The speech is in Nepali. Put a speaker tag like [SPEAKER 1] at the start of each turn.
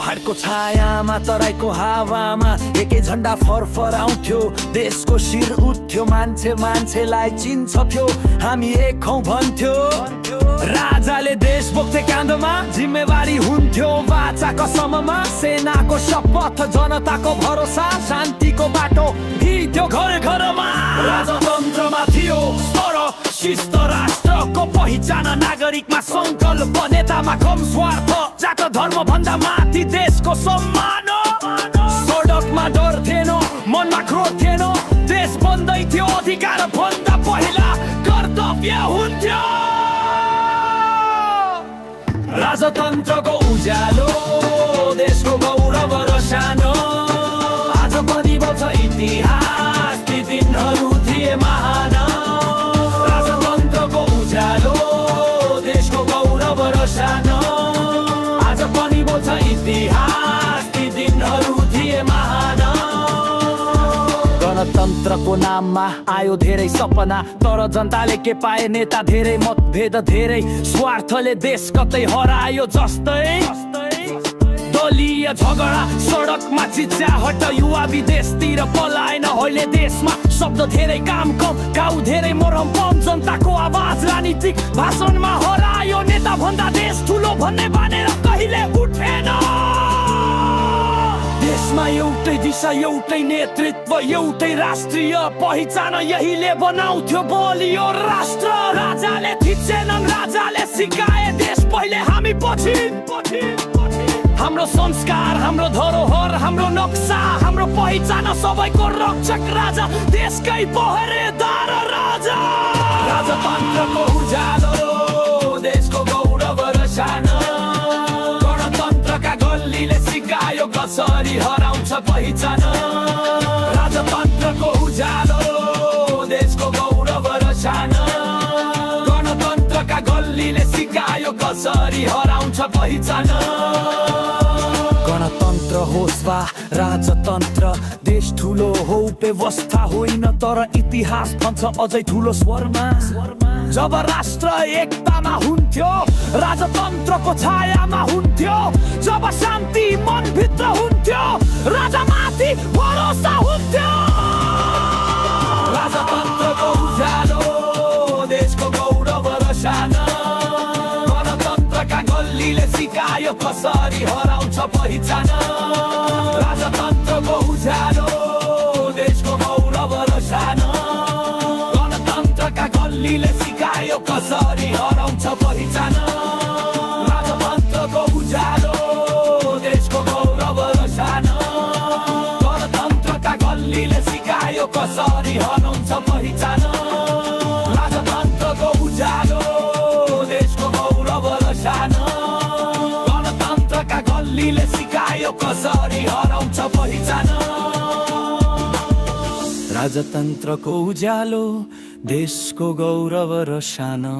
[SPEAKER 1] पहाडको छायामा तराईको हावामा एकै झण्डा फरफराउँथ्यो देशको शिर उठ्थ्यो मान्छे मान्छेलाई चिन्छथ्यो हामी एक हौं भन्थ्यो राजाले देश बोक्थे काँधमा जिम्मेवारी हुन्थ्यो वाचा कसममा सेनाको शपथ जनताको भरोसा शान्तिको बाटो भिड्थ्यो घर घरमा राजतन्त्रमा थियो तर शिस्त राष्ट्रको पहिचान नागरिकमा संकल्प नेतामा कम स्वार्थ जात धर्म भन्दा माथि देशको सम्मान सडकमा डर थिएन मनमा क्रोध थिएन देश बन्दै थियो अधिकार भन्दा पहिला कर्तव्य हुन्थ्यो राजतन्त्रको उज्यालो देशको गौरव र सानो आज पनि बन्छ इतिहास ती दिनहरू थिए महान राजतन्त्रको उज्यालो देशको गौरव र सानो आज पनि बन्छ इतिहास ती दिनहरू थिए महान गणतन्त्रको नाममा आयो धेरै सपना तर जनताले के पाए नेता धेरै मतभेद धेरै स्वार्थले देश कतै हरायो जस्तै दलीय झगडा सडकमा चिच्याहट युवा विदेशतिर पलाएन अहिले देशमा शब्द धेरै काम कम गाउँ धेरै मरम कम जनताको आवाज राजनीतिक भाषणमा हरायो नेता भन्दा देश ठुलो भन्ने बानेर कहिले उठेन देशमा एउटै दिशा एउटै नेतृत्व एउटै राष्ट्रिय पहिचान यहीले बनाउँथ्यो बलियो राष्ट्र राजाले थिचेनन् राजाले सिकाए देश पहिले हामी पछि हाम्रो संस्कार हाम्रो धरोहर हाम्रो नक्सा हाम्रो पहिचान सबैको रक्षक राजा देशकै पहरेदार राजा राजतन्त्रको उज्यालो देशको गौरव र सानो गणतन्त्रका गल्लीले सिकायो कसरी हराउँछ पहिचान राजतन्त्रको उज्यालो देशको गौरव र सानो गणतन्त्रका गल्लीले सिकायो कसरी हराउँछ पहिचान गणतन्त्र होस् वा राजतन्त्र देश ठुलो हो व्यवस्था होइन तर इतिहास भन्छ अझै ठुलो स्वरमा जब राष्ट्र एकतामा हुन्थ्यो राजतन्त्रको छायामा हुन्थ्यो जब शान्ति मनभित्र हुन्थ्यो राजामाथि भरोसा हुन्थ्यो राजतन्त्रको उज्यालो देशको गौरव र सानो गणतन्त्रका गल्लीले सिकायो कसरी हराउँछ पहिचान राजतन्त्रको उज्यालो देशको गौरव र सानो गणतन्त्रका गल्लीले सिकायो कसरी हराउँछ पहिचान राजतन्त्रको उज्यालो देशको गौरव र सानो गणतन्त्रका गल्लीले सिकायो कसरी हराउँछ पहिचान राजतन्त्रको उज्यालो देशको गौरव र सानो गणतन्त्रका गल्लीले सिकायो कसरी हराउँछ पहिचान राजतन्त्रको उज्यालो देशको गौरव र सानो